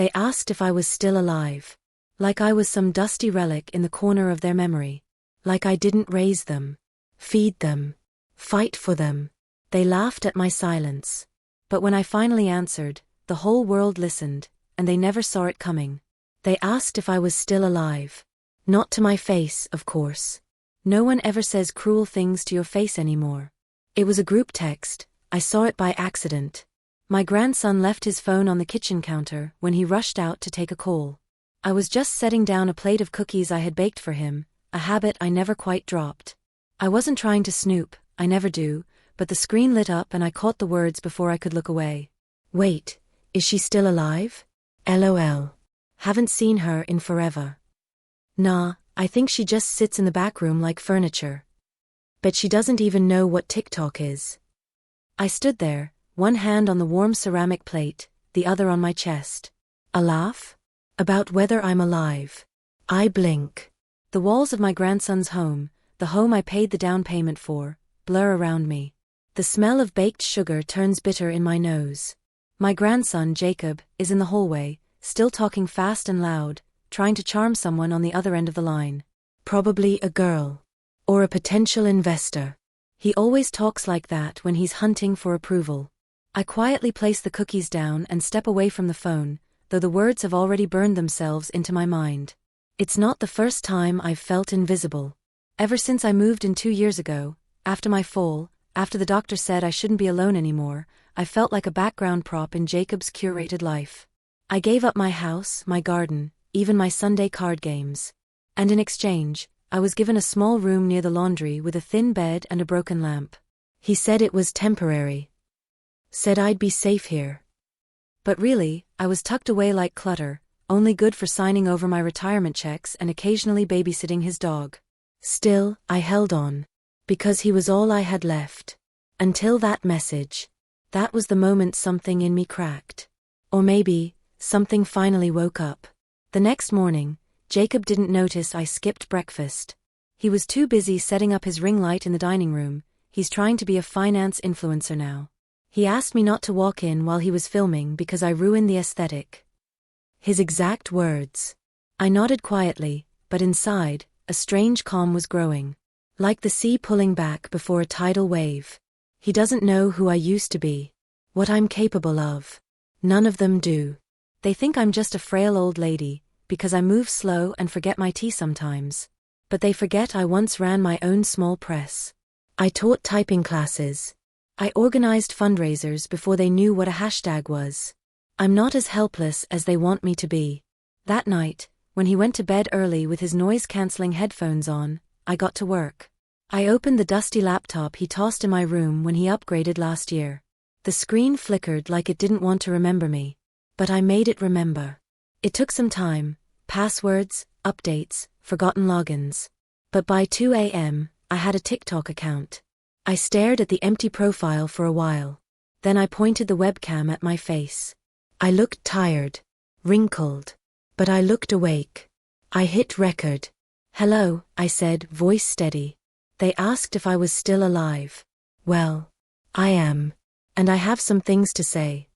They asked if I was still alive. Like I was some dusty relic in the corner of their memory. Like I didn't raise them, feed them, fight for them. They laughed at my silence. But when I finally answered, the whole world listened, and they never saw it coming. They asked if I was still alive. Not to my face, of course. No one ever says cruel things to your face anymore. It was a group text. I saw it by accident. My grandson left his phone on the kitchen counter when he rushed out to take a call. I was just setting down a plate of cookies I had baked for him, a habit I never quite dropped. I wasn't trying to snoop, I never do, but the screen lit up and I caught the words before I could look away. Wait, is she still alive? LOL. Haven't seen her in forever. Nah, I think she just sits in the back room like furniture. Bet she doesn't even know what TikTok is. I stood there, one hand on the warm ceramic plate, the other on my chest. A laugh? About whether I'm alive. I blink. The walls of my grandson's home, the home I paid the down payment for, blur around me. The smell of baked sugar turns bitter in my nose. My grandson, Jacob, is in the hallway, still talking fast and loud, trying to charm someone on the other end of the line. Probably a girl. Or a potential investor. He always talks like that when he's hunting for approval. I quietly place the cookies down and step away from the phone, though the words have already burned themselves into my mind. It's not the first time I've felt invisible. Ever since I moved in 2 years ago, after my fall, after the doctor said I shouldn't be alone anymore, I felt like a background prop in Jacob's curated life. I gave up my house, my garden, even my Sunday card games. And in exchange, I was given a small room near the laundry with a thin bed and a broken lamp. He said it was temporary. Said I'd be safe here. But really, I was tucked away like clutter, only good for signing over my retirement checks and occasionally babysitting his dog. Still, I held on. Because he was all I had left. Until that message. That was the moment something in me cracked. Or maybe, something finally woke up. The next morning, Jacob didn't notice I skipped breakfast. He was too busy setting up his ring light in the dining room. He's trying to be a finance influencer now. He asked me not to walk in while he was filming because I ruined the aesthetic. His exact words. I nodded quietly, but inside, a strange calm was growing. Like the sea pulling back before a tidal wave. He doesn't know who I used to be. What I'm capable of. None of them do. They think I'm just a frail old lady, because I move slow and forget my tea sometimes. But they forget I once ran my own small press. I taught typing classes. I organized fundraisers before they knew what a hashtag was. I'm not as helpless as they want me to be. That night, when he went to bed early with his noise-canceling headphones on, I got to work. I opened the dusty laptop he tossed in my room when he upgraded last year. The screen flickered like it didn't want to remember me. But I made it remember. It took some time, passwords, updates, forgotten logins. But by 2 a.m., I had a TikTok account. I stared at the empty profile for a while. Then I pointed the webcam at my face. I looked tired, wrinkled. But I looked awake. I hit record. Hello, I said, voice steady. They asked if I was still alive. Well, I am. And I have some things to say.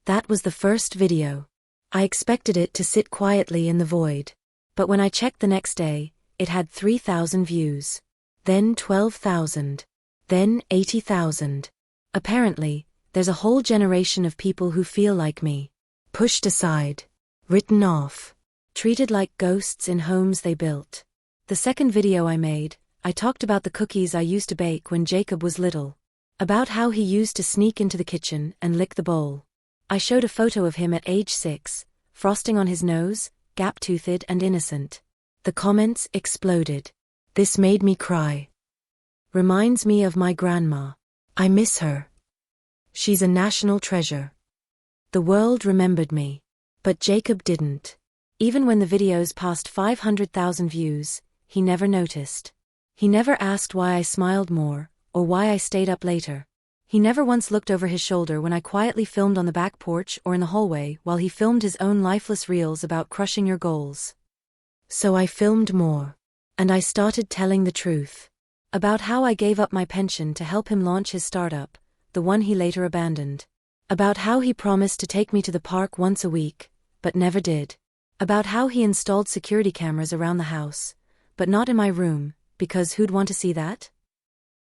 That was the first video. I expected it to sit quietly in the void. But when I checked the next day, it had 3,000 views. Then 12,000. Then 80,000. Apparently, there's a whole generation of people who feel like me. Pushed aside. Written off. Treated like ghosts in homes they built. The second video I made, I talked about the cookies I used to bake when Jacob was little. About how he used to sneak into the kitchen and lick the bowl. I showed a photo of him at age 6, frosting on his nose, gap-toothed and innocent. The comments exploded. This made me cry. Reminds me of my grandma. I miss her. She's a national treasure. The world remembered me. But Jacob didn't. Even when the videos passed 500,000 views, he never noticed. He never asked why I smiled more, or why I stayed up later. He never once looked over his shoulder when I quietly filmed on the back porch or in the hallway while he filmed his own lifeless reels about crushing your goals. So I filmed more. And I started telling the truth. About how I gave up my pension to help him launch his startup, the one he later abandoned. About how he promised to take me to the park once a week, but never did. About how he installed security cameras around the house, but not in my room, because who'd want to see that?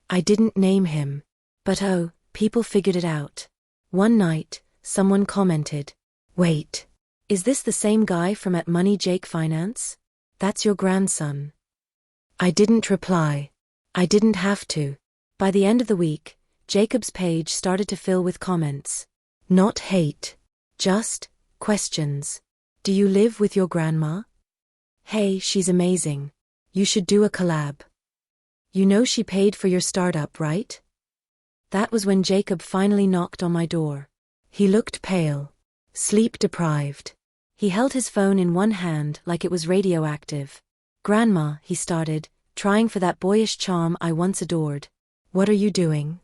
I didn't name him. But oh, people figured it out. One night, someone commented, "Wait, is this the same guy from at Money Jake Finance? That's your grandson." I didn't reply. I didn't have to. By the end of the week, Jacob's page started to fill with comments. Not hate. Just questions. Do you live with your grandma? Hey, she's amazing. You should do a collab. You know she paid for your startup, right? That was when Jacob finally knocked on my door. He looked pale. Sleep-deprived. He held his phone in one hand like it was radioactive. "Grandma," he started, trying for that boyish charm I once adored. "What are you doing?"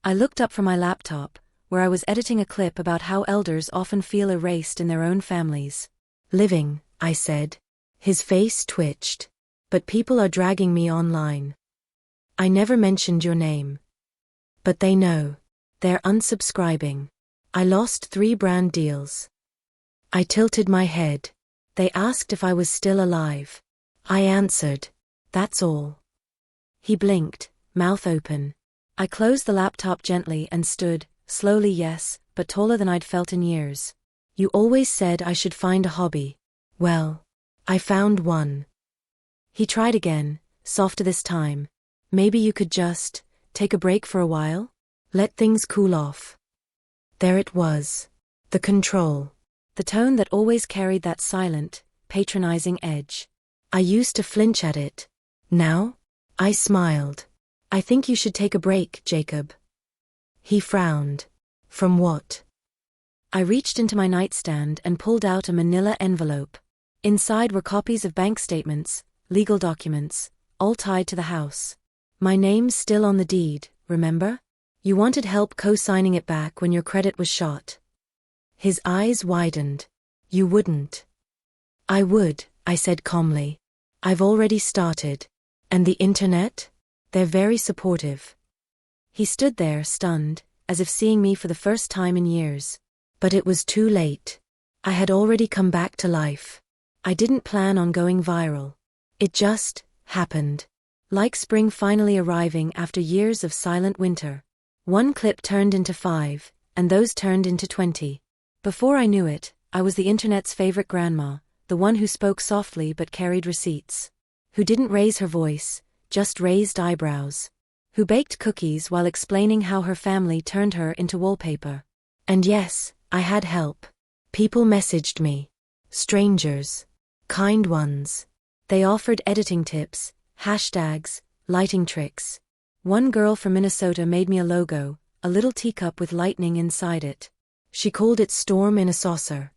I looked up from my laptop, where I was editing a clip about how elders often feel erased in their own families. "Living," I said. His face twitched. "But people are dragging me online." "I never mentioned your name." "But they know. They're unsubscribing." I lost 3 brand deals. I tilted my head. They asked if I was still alive. I answered, "That's all." He blinked, mouth open. I closed the laptop gently and stood, slowly yes, but taller than I'd felt in years. "You always said I should find a hobby. Well, I found one." He tried again, softer this time. "Maybe you could just take a break for a while? Let things cool off." There it was. The control. The tone that always carried that silent, patronizing edge. I used to flinch at it. Now? I smiled. "I think you should take a break, Jacob." He frowned. "From what?" I reached into my nightstand and pulled out a manila envelope. Inside were copies of bank statements, legal documents, all tied to the house. My name's still on the deed, remember? You wanted help co-signing it back when your credit was shot. His eyes widened. "You wouldn't." "I would," I said calmly. "I've already started. And the internet? They're very supportive." He stood there, stunned, as if seeing me for the first time in years. But it was too late. I had already come back to life. I didn't plan on going viral. It just happened. Like spring finally arriving after years of silent winter. One clip turned into 5, and those turned into 20. Before I knew it, I was the internet's favorite grandma, the one who spoke softly but carried receipts. Who didn't raise her voice, just raised eyebrows. Who baked cookies while explaining how her family turned her into wallpaper. And yes, I had help. People messaged me. Strangers. Kind ones. They offered editing tips, hashtags, lighting tricks. One girl from Minnesota made me a logo, a little teacup with lightning inside it. She called it "Storm in a Saucer."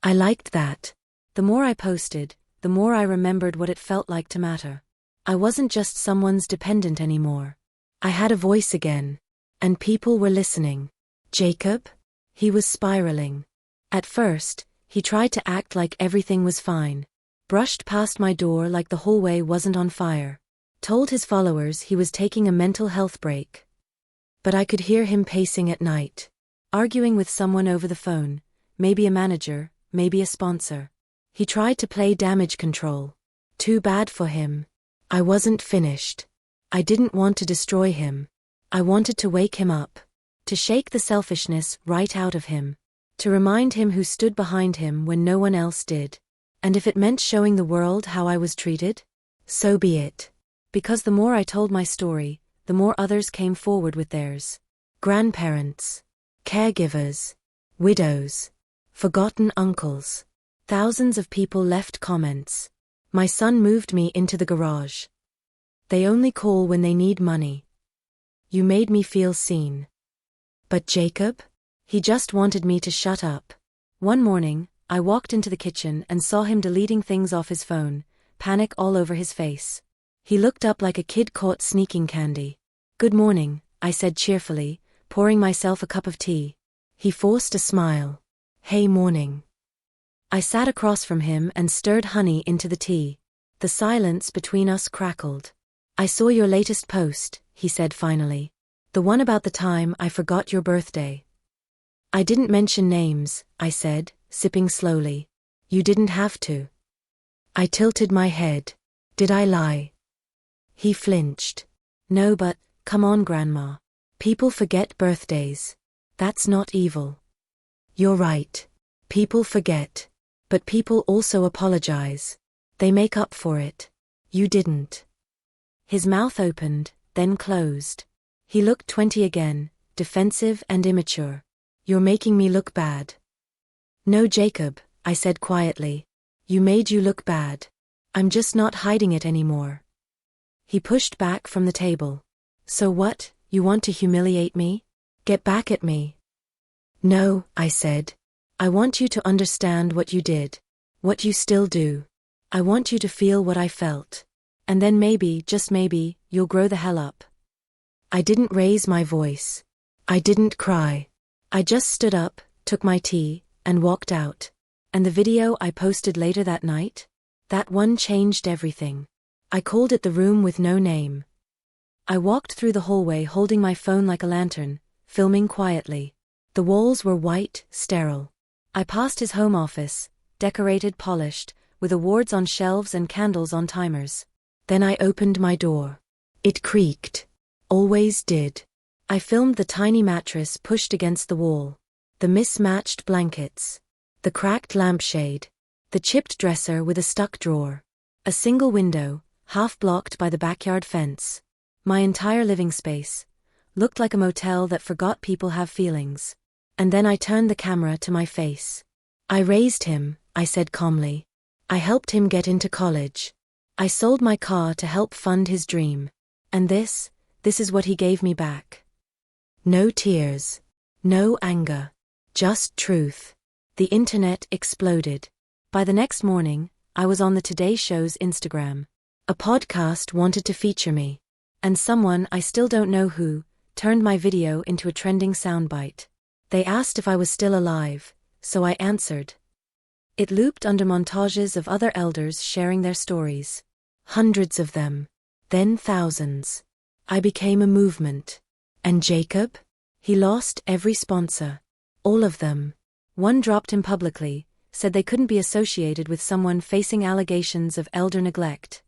I liked that. The more I posted, the more I remembered what it felt like to matter. I wasn't just someone's dependent anymore. I had a voice again. And people were listening. "Jacob?" He was spiraling. At first, he tried to act like everything was fine. Brushed past my door like the hallway wasn't on fire. Told his followers he was taking a mental health break. But I could hear him pacing at night. Arguing with someone over the phone, maybe a manager, maybe a sponsor. He tried to play damage control. Too bad for him. I wasn't finished. I didn't want to destroy him. I wanted to wake him up. To shake the selfishness right out of him. To remind him who stood behind him when no one else did. And if it meant showing the world how I was treated, so be it. Because the more I told my story, the more others came forward with theirs. Grandparents. Caregivers. Widows. Forgotten uncles. Thousands of people left comments. My son moved me into the garage. They only call when they need money. You made me feel seen. But Jacob? He just wanted me to shut up. One morning, I walked into the kitchen and saw him deleting things off his phone, panic all over his face. He looked up like a kid caught sneaking candy. "Good morning," I said cheerfully, pouring myself a cup of tea. He forced a smile. "Hey, morning." I sat across from him and stirred honey into the tea. The silence between us crackled. "I saw your latest post," he said finally. "The one about the time I forgot your birthday." "I didn't mention names," I said, sipping slowly. You didn't have to. I tilted my head. Did I lie? He flinched. No, but, come on, Grandma. People forget birthdays. That's not evil. You're right. People forget. But people also apologize. They make up for it. You didn't. His mouth opened, then closed. He looked 20 again, defensive and immature. You're making me look bad. No, Jacob, I said quietly. You look bad. I'm just not hiding it anymore. He pushed back from the table. So what, you want to humiliate me? Get back at me. No, I said. I want you to understand what you did. What you still do. I want you to feel what I felt. And then maybe, just maybe, you'll grow the hell up. I didn't raise my voice. I didn't cry. I just stood up, took my tea, and walked out. And the video I posted later that night? That one changed everything. I called it the room with no name. I walked through the hallway holding my phone like a lantern, filming quietly. The walls were white, sterile. I passed his home office, decorated, polished, with awards on shelves and candles on timers. Then I opened my door. It creaked. Always did. I filmed the tiny mattress pushed against the wall. The mismatched blankets. The cracked lampshade. The chipped dresser with a stuck drawer. A single window, half blocked by the backyard fence. My entire living space looked like a motel that forgot people have feelings. And then I turned the camera to my face. I raised him, I said calmly. I helped him get into college. I sold my car to help fund his dream. And this is what he gave me back. No tears. No anger. Just truth. The internet exploded. By the next morning, I was on the Today Show's Instagram. A podcast wanted to feature me. And someone, I still don't know who, turned my video into a trending soundbite. They asked if I was still alive, so I answered. It looped under montages of other elders sharing their stories. Hundreds of them. Then thousands. I became a movement. And Jacob? He lost every sponsor. All of them. One dropped him publicly, said they couldn't be associated with someone facing allegations of elder neglect.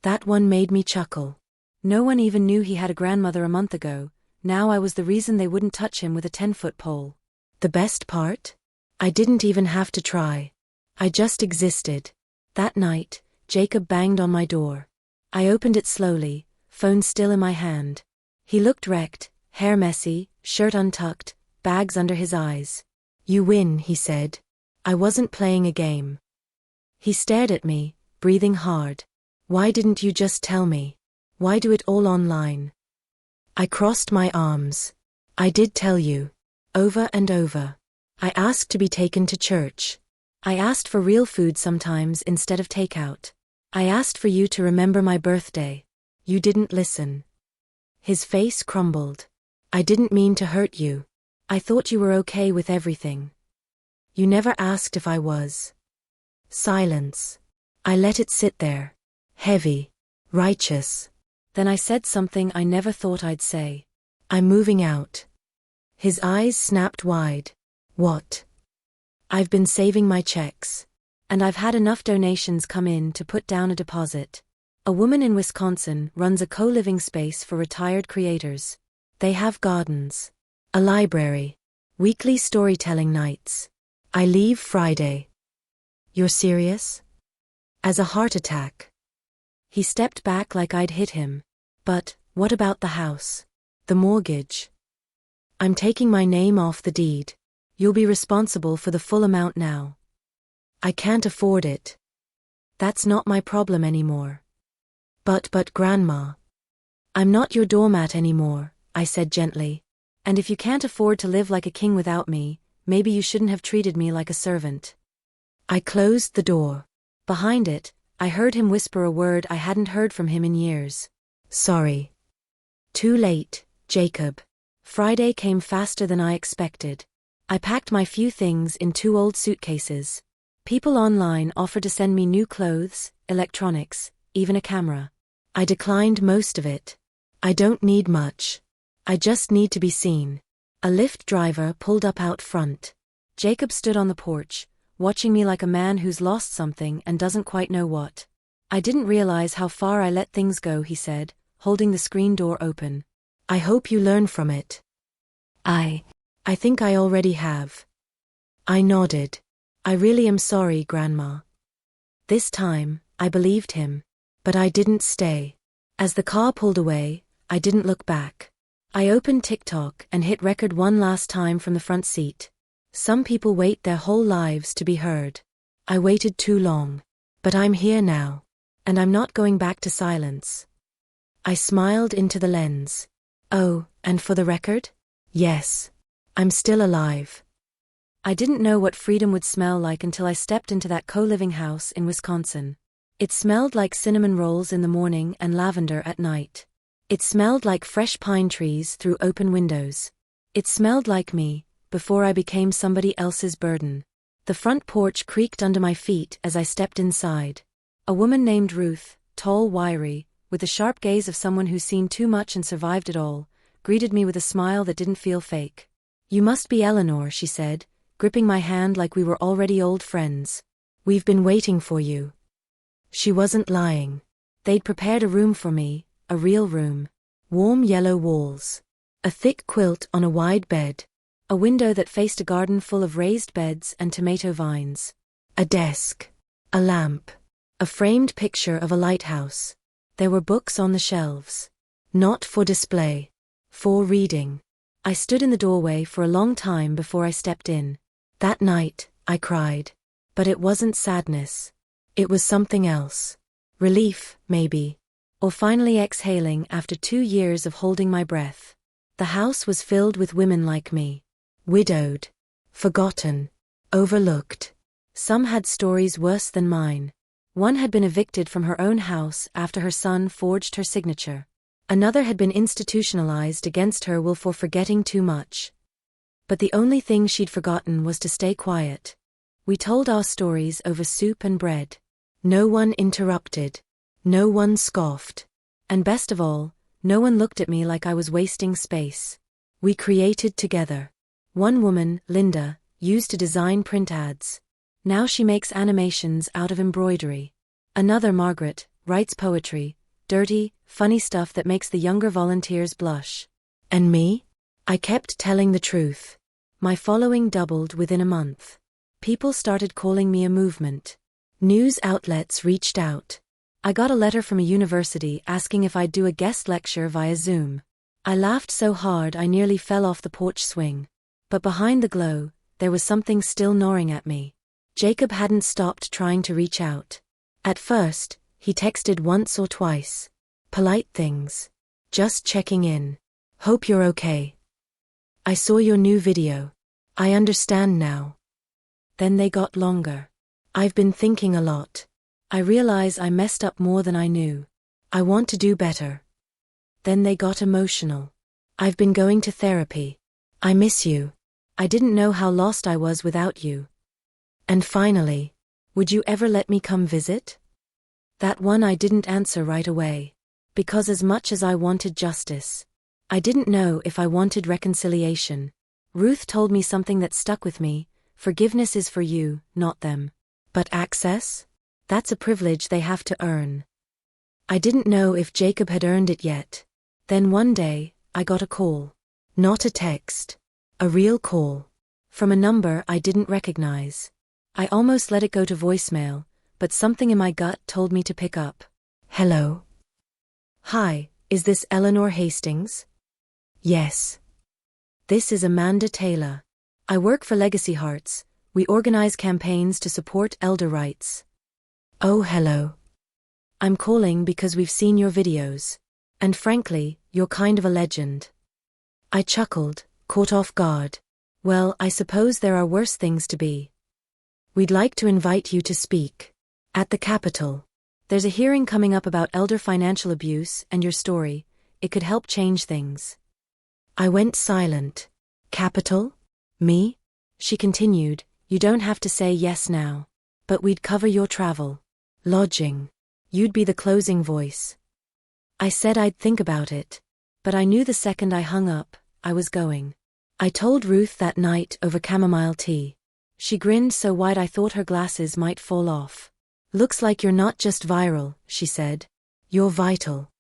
That one made me chuckle. No one even knew he had a grandmother a month ago. Now I was the reason they wouldn't touch him with a 10-foot pole. The best part? I didn't even have to try. I just existed. That night, Jacob banged on my door. I opened it slowly, phone still in my hand. He looked wrecked, hair messy, shirt untucked, bags under his eyes. You win, he said. I wasn't playing a game. He stared at me, breathing hard. Why didn't you just tell me? Why do it all online? I crossed my arms. I did tell you. Over and over. I asked to be taken to church. I asked for real food sometimes instead of takeout. I asked for you to remember my birthday. You didn't listen. His face crumbled. I didn't mean to hurt you. I thought you were okay with everything. You never asked if I was. Silence. I let it sit there. Heavy. Righteous. Then I said something I never thought I'd say. I'm moving out. His eyes snapped wide. What? I've been saving my checks. And I've had enough donations come in to put down a deposit. A woman in Wisconsin runs a co-living space for retired creators. They have gardens. A library. Weekly storytelling nights. I leave Friday. You're serious? As a heart attack. He stepped back like I'd hit him. But, what about the house? The mortgage? I'm taking my name off the deed. You'll be responsible for the full amount now. I can't afford it. That's not my problem anymore. But Grandma. I'm not your doormat anymore, I said gently. And if you can't afford to live like a king without me, maybe you shouldn't have treated me like a servant. I closed the door. Behind it, I heard him whisper a word I hadn't heard from him in years. Sorry. Too late, Jacob. Friday came faster than I expected. I packed my few things in 2 old suitcases. People online offered to send me new clothes, electronics, even a camera. I declined most of it. I don't need much. I just need to be seen. A Lyft driver pulled up out front. Jacob stood on the porch, watching me like a man who's lost something and doesn't quite know what. I didn't realize how far I let things go, he said, holding the screen door open. I hope you learn from it. I think I already have. I nodded. I really am sorry, Grandma. This time, I believed him. But I didn't stay. As the car pulled away, I didn't look back. I opened TikTok and hit record one last time from the front seat. Some people wait their whole lives to be heard. I waited too long. But I'm here now. And I'm not going back to silence. I smiled into the lens. Oh, and for the record? Yes. I'm still alive. I didn't know what freedom would smell like until I stepped into that co-living house in Wisconsin. It smelled like cinnamon rolls in the morning and lavender at night. It smelled like fresh pine trees through open windows. It smelled like me, before I became somebody else's burden. The front porch creaked under my feet as I stepped inside. A woman named Ruth, tall, wiry, with the sharp gaze of someone who's seen too much and survived it all, greeted me with a smile that didn't feel fake. You must be Eleanor, she said, gripping my hand like we were already old friends. We've been waiting for you. She wasn't lying. They'd prepared a room for me, a real room. Warm yellow walls. A thick quilt on a wide bed. A window that faced a garden full of raised beds and tomato vines. A desk. A lamp. A framed picture of a lighthouse. There were books on the shelves. Not for display. For reading. I stood in the doorway for a long time before I stepped in. That night, I cried. But it wasn't sadness. It was something else. Relief, maybe. Or finally exhaling after 2 years of holding my breath. The house was filled with women like me. Widowed. Forgotten. Overlooked. Some had stories worse than mine. One had been evicted from her own house after her son forged her signature. Another had been institutionalized against her will for forgetting too much. But the only thing she'd forgotten was to stay quiet. We told our stories over soup and bread. No one interrupted. No one scoffed. And best of all, no one looked at me like I was wasting space. We created together. One woman, Linda, used to design print ads. Now she makes animations out of embroidery. Another, Margaret, writes poetry, dirty, funny stuff that makes the younger volunteers blush. And me? I kept telling the truth. My following doubled within a month. People started calling me a movement. News outlets reached out. I got a letter from a university asking if I'd do a guest lecture via Zoom. I laughed so hard I nearly fell off the porch swing. But behind the glow, there was something still gnawing at me. Jacob hadn't stopped trying to reach out. At first, he texted once or twice. Polite things. Just checking in. Hope you're okay. I saw your new video. I understand now. Then they got longer. I've been thinking a lot. I realize I messed up more than I knew. I want to do better. Then they got emotional. I've been going to therapy. I miss you. I didn't know how lost I was without you. And finally, would you ever let me come visit? That one I didn't answer right away. Because as much as I wanted justice, I didn't know if I wanted reconciliation. Ruth told me something that stuck with me. Forgiveness is for you, not them. But access? That's a privilege they have to earn. I didn't know if Jacob had earned it yet. Then one day, I got a call. Not a text. A real call. From a number I didn't recognize. I almost let it go to voicemail, but something in my gut told me to pick up. Hello? Hi, is this Eleanor Hastings? Yes. This is Amanda Taylor. I work for Legacy Hearts. We organize campaigns to support elder rights. Oh, hello. I'm calling because we've seen your videos. And frankly, you're kind of a legend. I chuckled, caught off guard. Well, I suppose there are worse things to be. We'd like to invite you to speak. At the Capitol. There's a hearing coming up about elder financial abuse and your story. It could help change things. I went silent. Capitol? Me? She continued, you don't have to say yes now. But we'd cover your travel. Lodging. You'd be the closing voice. I said I'd think about it. But I knew the second I hung up, I was going. I told Ruth that night over chamomile tea. She grinned so wide I thought her glasses might fall off. Looks like you're not just viral, she said. You're vital.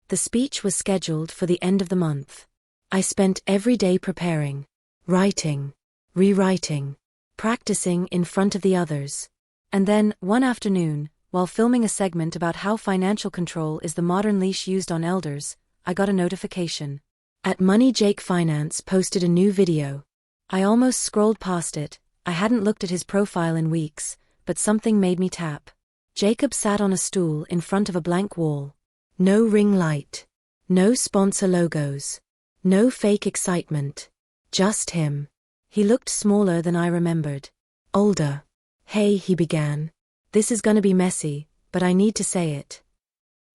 The speech was scheduled for the end of the month. I spent every day preparing, writing, rewriting, practicing in front of the others. And then, one afternoon, while filming a segment about how financial control is the modern leash used on elders, I got a notification. At Money Jake Finance posted a new video. I almost scrolled past it. I hadn't looked at his profile in weeks, but something made me tap. Jacob sat on a stool in front of a blank wall. No ring light. No sponsor logos. No fake excitement. Just him. He looked smaller than I remembered. Older. Hey, he began. This is gonna be messy, but I need to say it.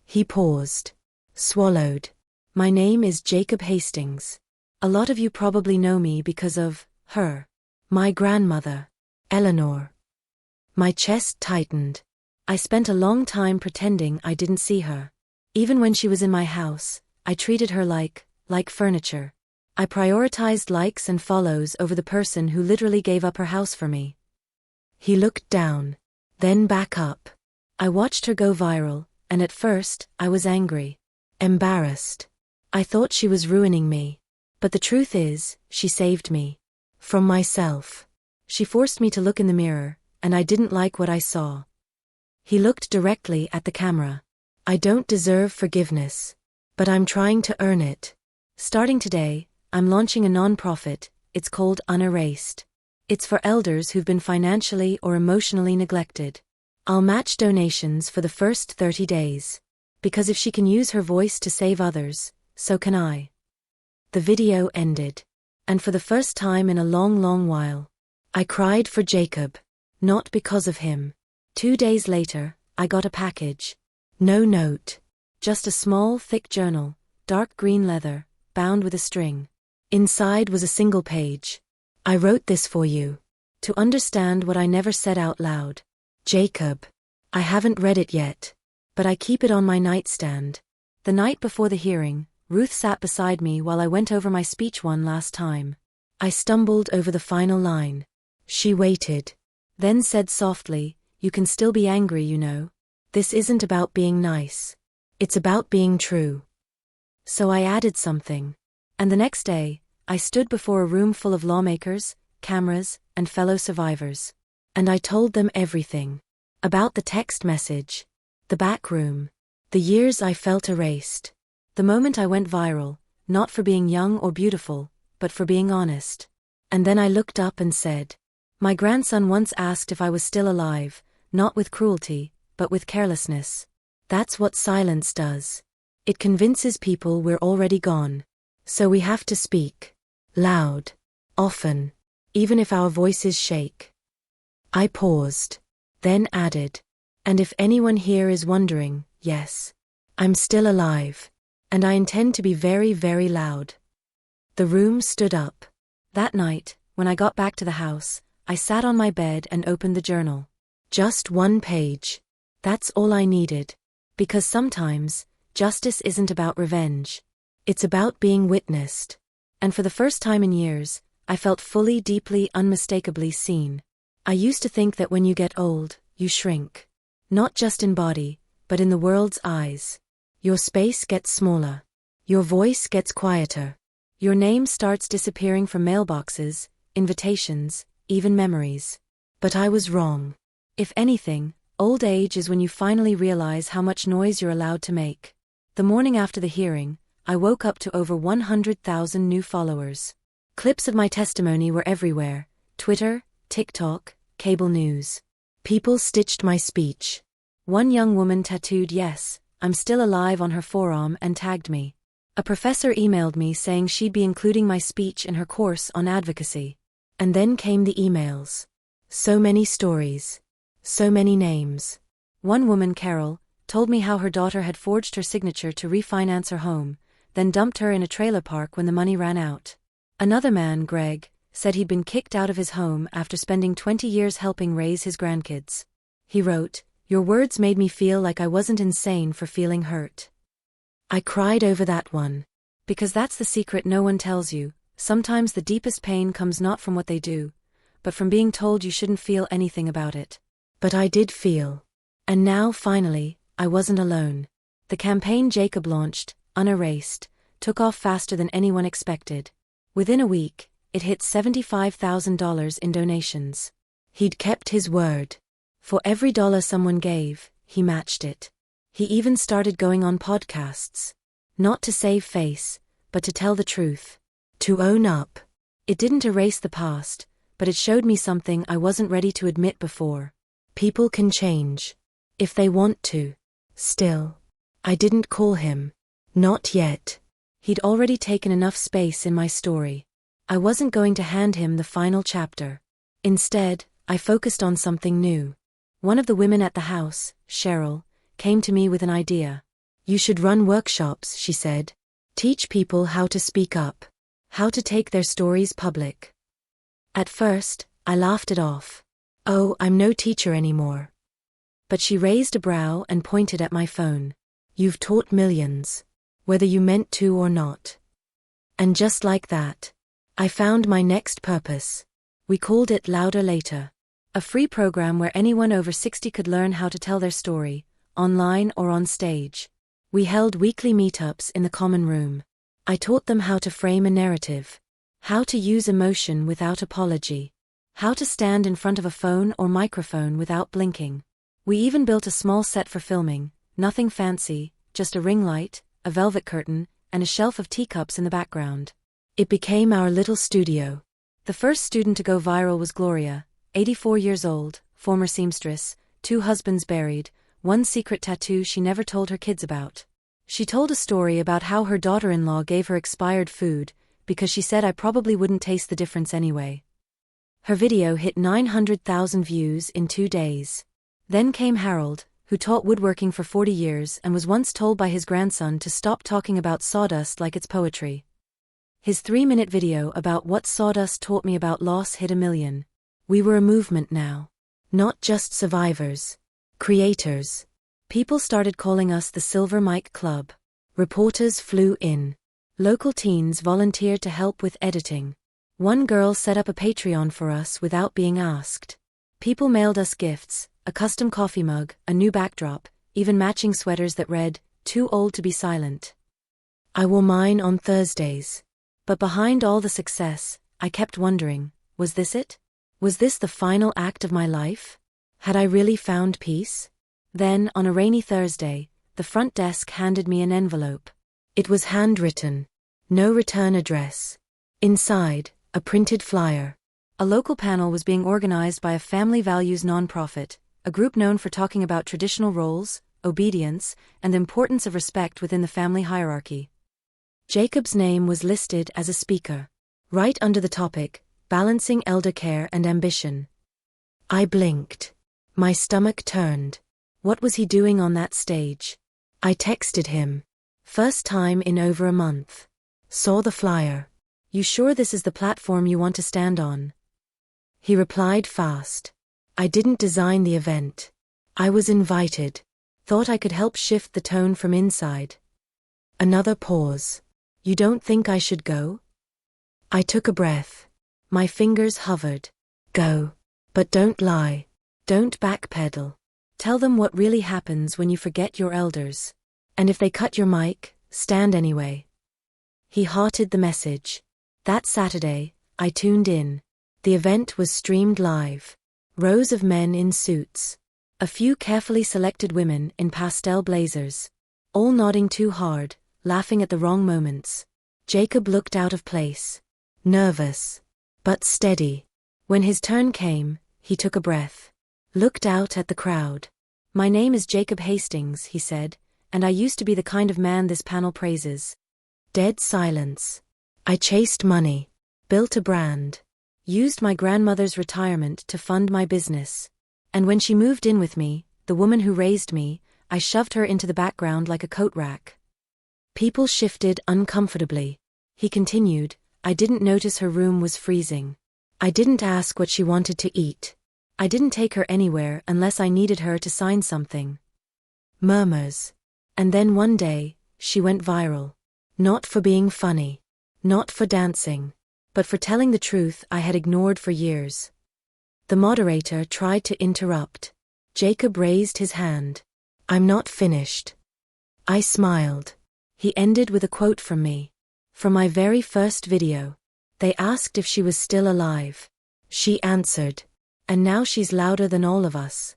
He paused. Swallowed. My name is Jacob Hastings. A lot of you probably know me because of her. My grandmother, Eleanor. My chest tightened. I spent a long time pretending I didn't see her. Even when she was in my house, I treated her like furniture. I prioritized likes and follows over the person who literally gave up her house for me. He looked down, then back up. I watched her go viral, and at first, I was angry. Embarrassed. I thought she was ruining me. But the truth is, she saved me. From myself. She forced me to look in the mirror, and I didn't like what I saw. He looked directly at the camera. I don't deserve forgiveness. But I'm trying to earn it. Starting today, I'm launching a non-profit. It's called Unerased. It's for elders who've been financially or emotionally neglected. I'll match donations for the first 30 days. Because if she can use her voice to save others, so can I. The video ended. And for the first time in a long while, I cried for Jacob. Not because of him. 2 days later, I got a package. No note. Just a small, thick journal, dark green leather, bound with a string. Inside was a single page. I wrote this for you. To understand what I never said out loud. Jacob. I haven't read it yet. But I keep it on my nightstand. The night before the hearing, Ruth sat beside me while I went over my speech one last time. I stumbled over the final line. She waited. Then said softly, "You can still be angry, you know. This isn't about being nice. It's about being true." So I added something. And the next day, I stood before a room full of lawmakers, cameras, and fellow survivors. And I told them everything. About the text message. The back room. The years I felt erased. The moment I went viral, not for being young or beautiful, but for being honest. And then I looked up and said, my grandson once asked if I was still alive, not with cruelty, but with carelessness. That's what silence does. It convinces people we're already gone. So we have to speak. Loud. Often. Even if our voices shake. I paused. Then added. And if anyone here is wondering, yes. I'm still alive. And I intend to be very loud. The room stood up. That night, when I got back to the house, I sat on my bed and opened the journal. Just 1 page. That's all I needed. Because sometimes, justice isn't about revenge. It's about being witnessed. And for the first time in years, I felt fully, deeply, unmistakably seen. I used to think that when you get old, you shrink. Not just in body, but in the world's eyes. Your space gets smaller. Your voice gets quieter. Your name starts disappearing from mailboxes, invitations, even memories. But I was wrong. If anything, old age is when you finally realize how much noise you're allowed to make. The morning after the hearing, I woke up to over 100,000 new followers. Clips of my testimony were everywhere. Twitter, TikTok, cable news. People stitched my speech. One young woman tattooed "Yes, I'm still alive" on her forearm and tagged me. A professor emailed me saying she'd be including my speech in her course on advocacy. And then came the emails. So many stories. So many names. One woman, Carol, told me how her daughter had forged her signature to refinance her home, then dumped her in a trailer park when the money ran out. Another man, Greg, said he'd been kicked out of his home after spending 20 years helping raise his grandkids. He wrote, "Your words made me feel like I wasn't insane for feeling hurt." I cried over that one. Because that's the secret no one tells you. Sometimes the deepest pain comes not from what they do, but from being told you shouldn't feel anything about it. But I did feel. And now, finally, I wasn't alone. The campaign Jacob launched, Unerased, took off faster than anyone expected. Within a week, it hit $75,000 in donations. He'd kept his word. For every dollar someone gave, he matched it. He even started going on podcasts. Not to save face, but to tell the truth. To own up. It didn't erase the past, but it showed me something I wasn't ready to admit before. People can change. If they want to. Still. I didn't call him. Not yet. He'd already taken enough space in my story. I wasn't going to hand him the final chapter. Instead, I focused on something new. One of the women at the house, Cheryl, came to me with an idea. You should run workshops, she said. Teach people how to speak up. How to take their stories public. At first, I laughed it off. Oh, I'm no teacher anymore. But she raised a brow and pointed at my phone. You've taught millions. Whether you meant to or not. And just like that, I found my next purpose. We called it Louder Later. A free program where anyone over 60 could learn how to tell their story, online or on stage. We held weekly meetups in the common room. I taught them how to frame a narrative. How to use emotion without apology. How to stand in front of a phone or microphone without blinking. We even built a small set for filming, nothing fancy, just a ring light, a velvet curtain, and a shelf of teacups in the background. It became our little studio. The first student to go viral was Gloria, 84 years old, former seamstress, 2 husbands buried, one secret tattoo she never told her kids about. She told a story about how her daughter-in-law gave her expired food, because she said I probably wouldn't taste the difference anyway. Her video hit 900,000 views in 2 days. Then came Harold, who taught woodworking for 40 years and was once told by his grandson to stop talking about sawdust like it's poetry. His 3-minute video about what sawdust taught me about loss hit 1 million. We were a movement now. Not just survivors. Creators. People started calling us the Silver Mic Club. Reporters flew in. Local teens volunteered to help with editing. One girl set up a Patreon for us without being asked. People mailed us gifts, a custom coffee mug, a new backdrop, even matching sweaters that read, "Too old to be silent." I wore mine on Thursdays. But behind all the success, I kept wondering, was this it? Was this the final act of my life? Had I really found peace? Then, on a rainy Thursday, the front desk handed me an envelope. It was handwritten. No return address. Inside, a printed flyer. A local panel was being organized by a family values nonprofit, a group known for talking about traditional roles, obedience, and the importance of respect within the family hierarchy. Jacob's name was listed as a speaker. Right under the topic, Balancing Elder Care and Ambition. I blinked. My stomach turned. What was he doing on that stage? I texted him. First time in over a month. Saw the flyer. You sure this is the platform you want to stand on? He replied fast. I didn't design the event. I was invited. Thought I could help shift the tone from inside. Another pause. You don't think I should go? I took a breath. My fingers hovered. Go. But don't lie. Don't backpedal. Tell them what really happens when you forget your elders. And if they cut your mic, stand anyway. He hearted the message. That Saturday, I tuned in. The event was streamed live. Rows of men in suits. A few carefully selected women in pastel blazers. All nodding too hard, laughing at the wrong moments. Jacob looked out of place. Nervous. But steady. When his turn came, he took a breath. Looked out at the crowd. My name is Jacob Hastings, he said, and I used to be the kind of man this panel praises. Dead silence. I chased money. Built a brand. Used my grandmother's retirement to fund my business. And when she moved in with me, the woman who raised me, I shoved her into the background like a coat rack. People shifted uncomfortably. He continued, I didn't notice her room was freezing. I didn't ask what she wanted to eat. I didn't take her anywhere unless I needed her to sign something. Murmurs. And then one day, she went viral. Not for being funny. Not for dancing. But for telling the truth I had ignored for years. The moderator tried to interrupt. Jacob raised his hand. I'm not finished. I smiled. He ended with a quote from me. From my very first video. They asked if she was still alive. She answered. And now she's louder than all of us.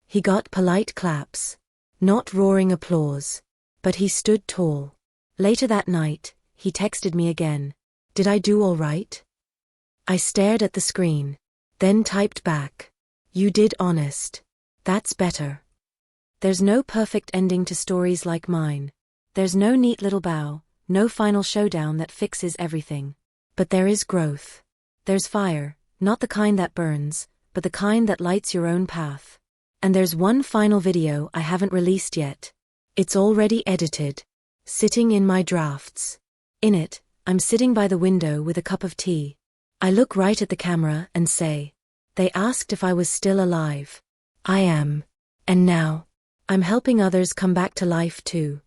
He got polite claps. Not roaring applause. But he stood tall. Later that night, he texted me again. Did I do all right? I stared at the screen. Then typed back. You did, honest. That's better. There's no perfect ending to stories like mine. There's no neat little bow, no final showdown that fixes everything. But there is growth. There's fire, not the kind that burns, but the kind that lights your own path. And there's one final video I haven't released yet. It's already edited. Sitting in my drafts. In it, I'm sitting by the window with a cup of tea. I look right at the camera and say, they asked if I was still alive. I am. And now, I'm helping others come back to life too.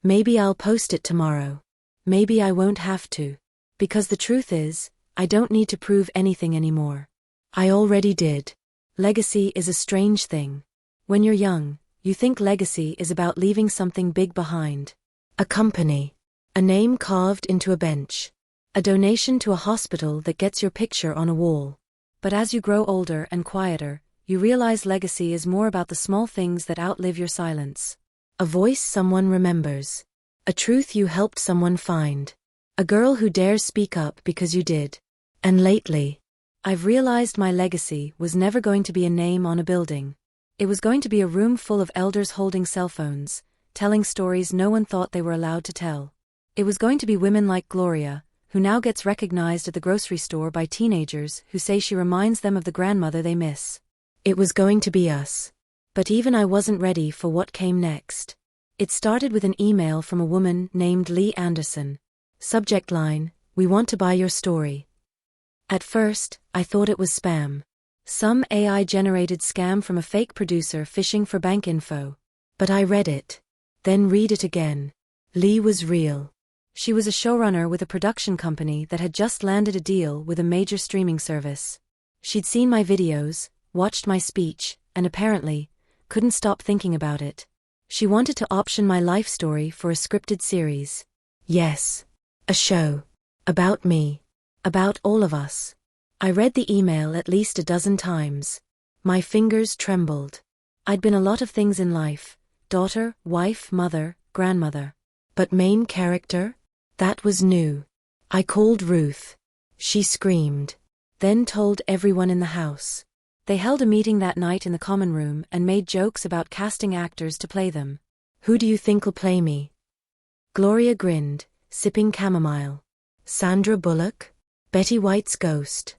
Maybe I'll post it tomorrow. Maybe I won't have to. Because the truth is, I don't need to prove anything anymore. I already did. Legacy is a strange thing. When you're young, you think legacy is about leaving something big behind. A company. A name carved into a bench. A donation to a hospital that gets your picture on a wall. But as you grow older and quieter, you realize legacy is more about the small things that outlive your silence. A voice someone remembers. A truth you helped someone find. A girl who dares speak up because you did. And lately, I've realized my legacy was never going to be a name on a building. It was going to be a room full of elders holding cell phones, telling stories no one thought they were allowed to tell. It was going to be women like Gloria, who now gets recognized at the grocery store by teenagers who say she reminds them of the grandmother they miss. It was going to be us. But even I wasn't ready for what came next. It started with an email from a woman named Lee Anderson. Subject line, we want to buy your story. At first, I thought it was spam. Some AI-generated scam from a fake producer fishing for bank info. But I read it. Then read it again. Lee was real. She was a showrunner with a production company that had just landed a deal with a major streaming service. She'd seen my videos, watched my speech, and apparently, couldn't stop thinking about it. She wanted to option my life story for a scripted series. Yes. A show. About me. About all of us. I read the email at least a dozen times. My fingers trembled. I'd been a lot of things in life. Daughter, wife, mother, grandmother. But main character? That was new. I called Ruth. She screamed. Then told everyone in the house. They held a meeting that night in the common room and made jokes about casting actors to play them. Who do you think'll play me? Gloria grinned, sipping chamomile. Sandra Bullock? Betty White's ghost.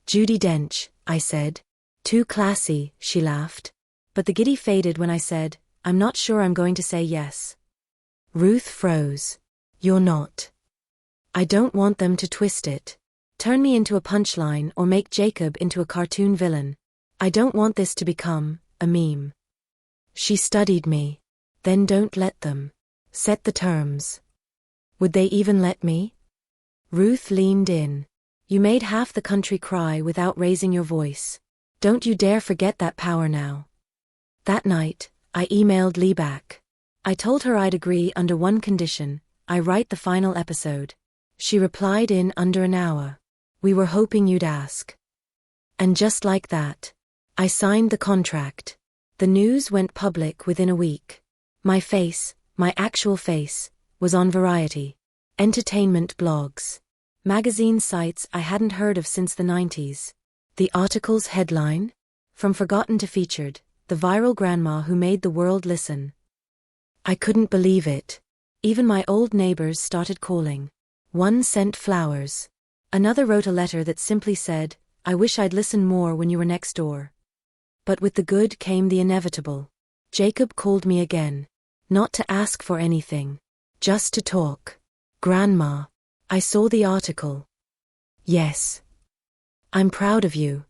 Judi Dench, I said. Too classy, she laughed. But the giddy faded when I said, I'm not sure I'm going to say yes. Ruth froze. You're not. I don't want them to twist it. Turn me into a punchline or make Jacob into a cartoon villain. I don't want this to become a meme. She studied me. Then don't let them. Set the terms. Would they even let me? Ruth leaned in. You made half the country cry without raising your voice. Don't you dare forget that power now. That night, I emailed Lee back. I told her I'd agree under one condition, I write the final episode. She replied in under an hour. We were hoping you'd ask. And just like that, I signed the contract. The news went public within a week. My face, my actual face, was on Variety. Entertainment blogs. Magazine sites I hadn't heard of since the 90s. The article's headline? From forgotten to featured, the viral grandma who made the world listen. I couldn't believe it. Even my old neighbors started calling. One sent flowers. Another wrote a letter that simply said, I wish I'd listened more when you were next door. But with the good came the inevitable. Jacob called me again. Not to ask for anything. Just to talk. Grandma. I saw the article. Yes. I'm proud of you.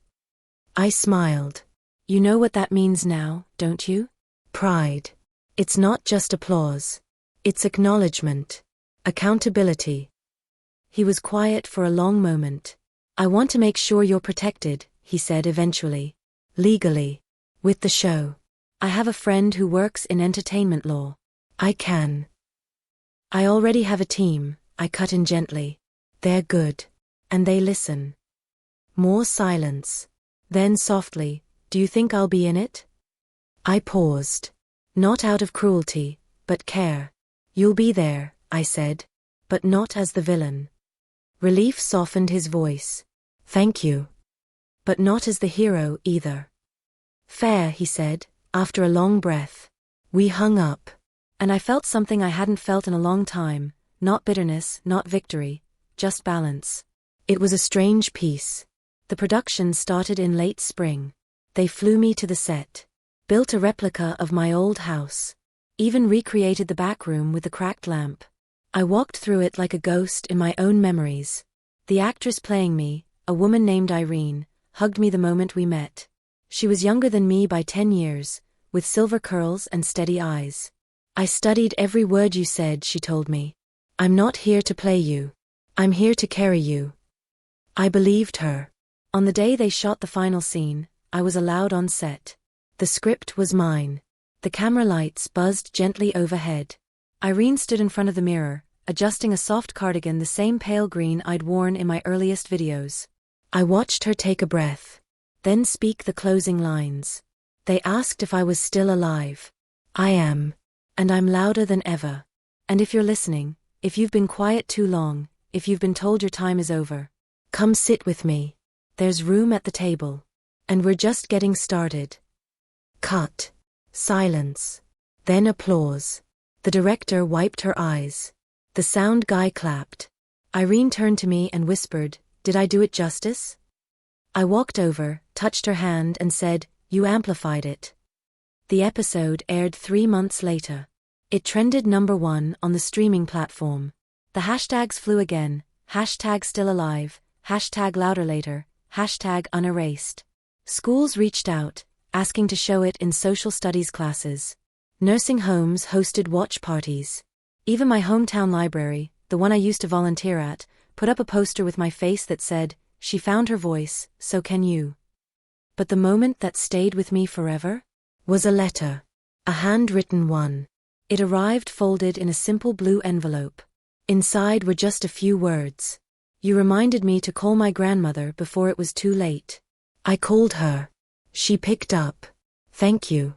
I smiled. You know what that means now, don't you? Pride. It's not just applause. It's acknowledgement. Accountability. He was quiet for a long moment. I want to make sure you're protected, he said eventually. Legally. With the show. I have a friend who works in entertainment law. I can. I already have a team, I cut in gently. They're good. And they listen. More silence. Then softly, do you think I'll be in it? I paused. Not out of cruelty, but care. You'll be there, I said. But not as the villain. Relief softened his voice. Thank you. But not as the hero either. Fair, he said, after a long breath. We hung up. And I felt something I hadn't felt in a long time, not bitterness, not victory, just balance. It was a strange piece. The production started in late spring. They flew me to the set. Built a replica of my old house. Even recreated the back room with the cracked lamp. I walked through it like a ghost in my own memories. The actress playing me, a woman named Irene, hugged me the moment we met. She was younger than me by 10 years, with silver curls and steady eyes. I studied every word you said, she told me. I'm not here to play you. I'm here to carry you. I believed her. On the day they shot the final scene, I was allowed on set. The script was mine. The camera lights buzzed gently overhead. Irene stood in front of the mirror, adjusting a soft cardigan the same pale green I'd worn in my earliest videos. I watched her take a breath. Then speak the closing lines. They asked if I was still alive. I am. And I'm louder than ever. And if you're listening, if you've been quiet too long, if you've been told your time is over, come sit with me. There's room at the table. And we're just getting started. Cut. Silence. Then applause. The director wiped her eyes. The sound guy clapped. Irene turned to me and whispered, "Did I do it justice?" I walked over, touched her hand and said, "You amplified it." The episode aired 3 months later. It trended #1 on the streaming platform. The hashtags flew again, #StillAlive, #LouderLater, #Unerased. Schools reached out, asking to show it in social studies classes. Nursing homes hosted watch parties. Even my hometown library, the one I used to volunteer at, put up a poster with my face that said, "She found her voice, so can you." But the moment that stayed with me forever was a letter. A handwritten one. It arrived folded in a simple blue envelope. Inside were just a few words. You reminded me to call my grandmother before it was too late. I called her. She picked up. Thank you.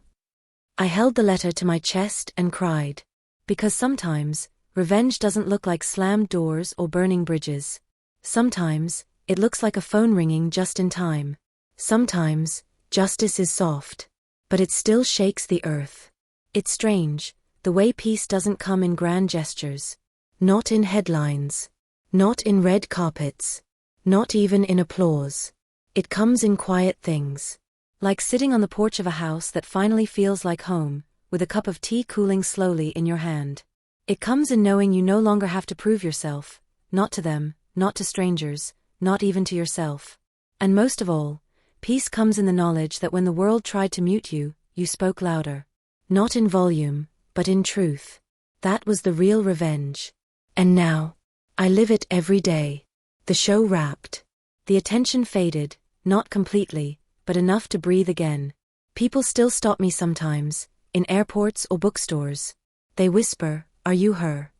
I held the letter to my chest and cried. Because sometimes, revenge doesn't look like slammed doors or burning bridges. Sometimes, it looks like a phone ringing just in time. Sometimes, justice is soft. But it still shakes the earth. It's strange, the way peace doesn't come in grand gestures. Not in headlines. Not in red carpets. Not even in applause. It comes in quiet things. Like sitting on the porch of a house that finally feels like home, with a cup of tea cooling slowly in your hand. It comes in knowing you no longer have to prove yourself, not to them, not to strangers, not even to yourself. And most of all, peace comes in the knowledge that when the world tried to mute you, you spoke louder. Not in volume, but in truth. That was the real revenge. And now, I live it every day. The show wrapped. The attention faded, not completely, but enough to breathe again. People still stop me sometimes, in airports or bookstores. They whisper, "Are you her?"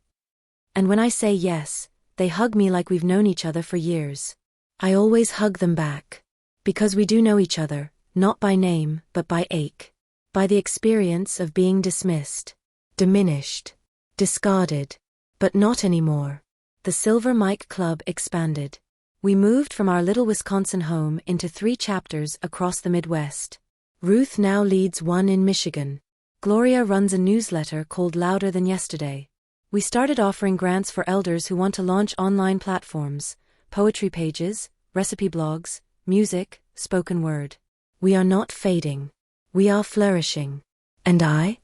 And when I say yes, they hug me like we've known each other for years. I always hug them back. Because we do know each other, not by name, but by ache. By the experience of being dismissed. Diminished. Discarded. But not anymore. The Silver Mic Club expanded. We moved from our little Wisconsin home into 3 chapters across the Midwest. Ruth now leads one in Michigan. Gloria runs a newsletter called Louder Than Yesterday. We started offering grants for elders who want to launch online platforms, poetry pages, recipe blogs, music, spoken word. We are not fading. We are flourishing. And I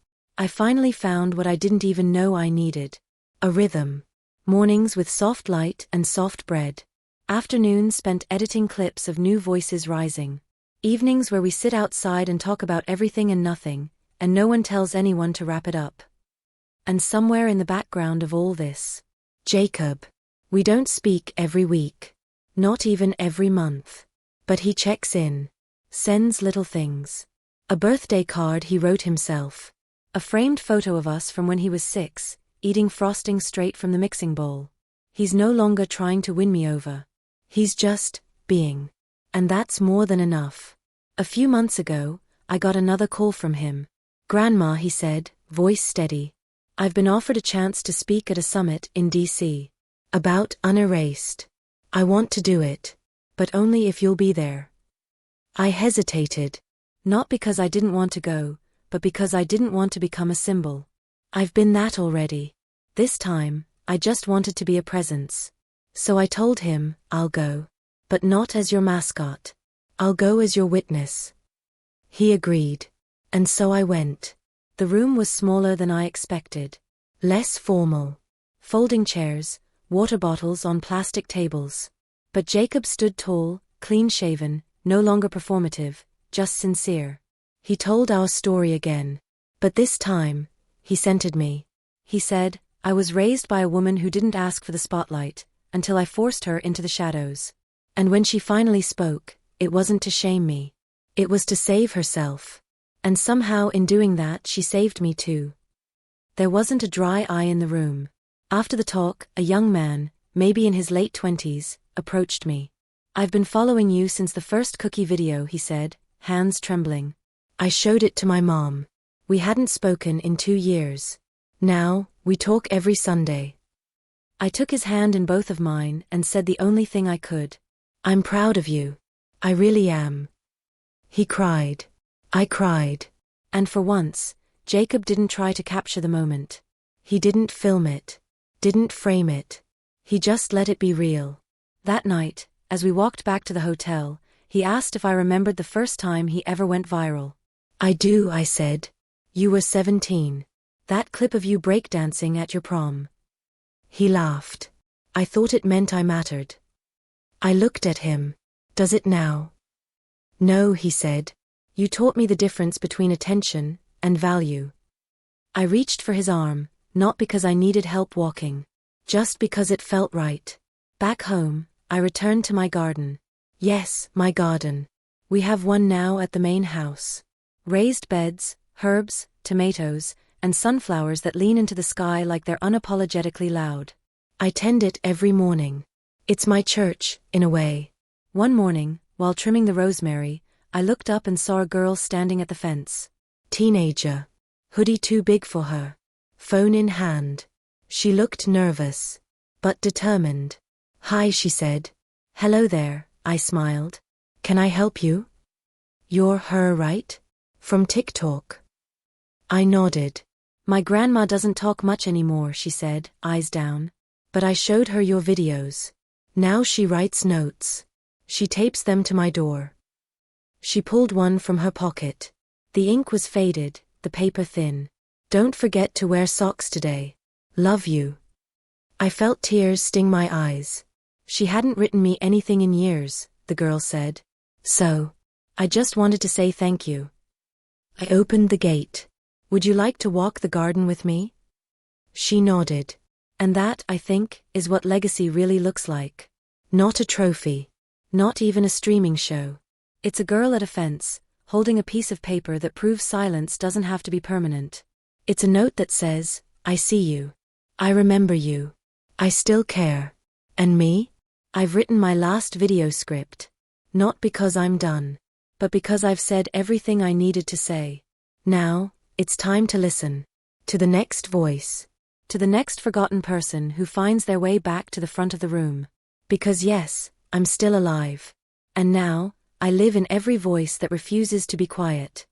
finally found what I didn't even know I needed. A rhythm. Mornings with soft light and soft bread. Afternoons spent editing clips of new voices rising. Evenings where we sit outside and talk about everything and nothing, and no one tells anyone to wrap it up. And somewhere in the background of all this, Jacob. We don't speak every week. Not even every month. But he checks in. Sends little things. A birthday card he wrote himself. A framed photo of us from when he was 6, eating frosting straight from the mixing bowl. He's no longer trying to win me over. He's just being. And that's more than enough. A few months ago, I got another call from him. "Grandma," he said, voice steady. "I've been offered a chance to speak at a summit in D.C. about unerased. I want to do it. But only if you'll be there." I hesitated. Not because I didn't want to go, but because I didn't want to become a symbol. I've been that already. This time, I just wanted to be a presence. So I told him, "I'll go. But not as your mascot. I'll go as your witness." He agreed. And so I went. The room was smaller than I expected. Less formal. Folding chairs, water bottles on plastic tables. But Jacob stood tall, clean-shaven, no longer performative, just sincere. He told our story again. But this time, he centered me. He said, "I was raised by a woman who didn't ask for the spotlight, until I forced her into the shadows. And when she finally spoke, it wasn't to shame me. It was to save herself. And somehow in doing that she saved me too." There wasn't a dry eye in the room. After the talk, a young man, maybe in his late 20s, approached me. "I've been following you since the first cookie video," he said, hands trembling. I showed it to my mom. We hadn't spoken in 2 years. Now, we talk every Sunday. I took his hand in both of mine and said the only thing I could. "I'm proud of you. I really am." He cried. I cried. And for once, Jacob didn't try to capture the moment. He didn't film it. Didn't frame it. He just let it be real. That night, as we walked back to the hotel, he asked if I remembered the first time he ever went viral. "I do," I said. "You were 17. That clip of you breakdancing at your prom." He laughed. I thought it meant I mattered. I looked at him. "Does it now?" "No," he said. "You taught me the difference between attention and value." I reached for his arm, not because I needed help walking. Just because it felt right. Back home, I returned to my garden. Yes, my garden. We have one now at the main house. Raised beds, herbs, tomatoes, and sunflowers that lean into the sky like they're unapologetically loud. I tend it every morning. It's my church, in a way. One morning, while trimming the rosemary, I looked up and saw a girl standing at the fence. Teenager. Hoodie too big for her. Phone in hand. She looked nervous. But determined. "Hi," she said. "Hello there," I smiled. "Can I help you?" "You're her, right? From TikTok." I nodded. "My grandma doesn't talk much anymore," she said, eyes down. "But I showed her your videos. Now she writes notes. She tapes them to my door." She pulled one from her pocket. The ink was faded, the paper thin. "Don't forget to wear socks today. Love you." I felt tears sting my eyes. She hadn't written me anything in years, the girl said. "So, I just wanted to say thank you." I opened the gate. "Would you like to walk the garden with me?" She nodded. And that, I think, is what legacy really looks like. Not a trophy. Not even a streaming show. It's a girl at a fence, holding a piece of paper that proves silence doesn't have to be permanent. It's a note that says, "I see you. I remember you. I still care." And me? I've written my last video script. Not because I'm done, but because I've said everything I needed to say. Now, it's time to listen. To the next voice. To the next forgotten person who finds their way back to the front of the room. Because yes, I'm still alive. And now, I live in every voice that refuses to be quiet.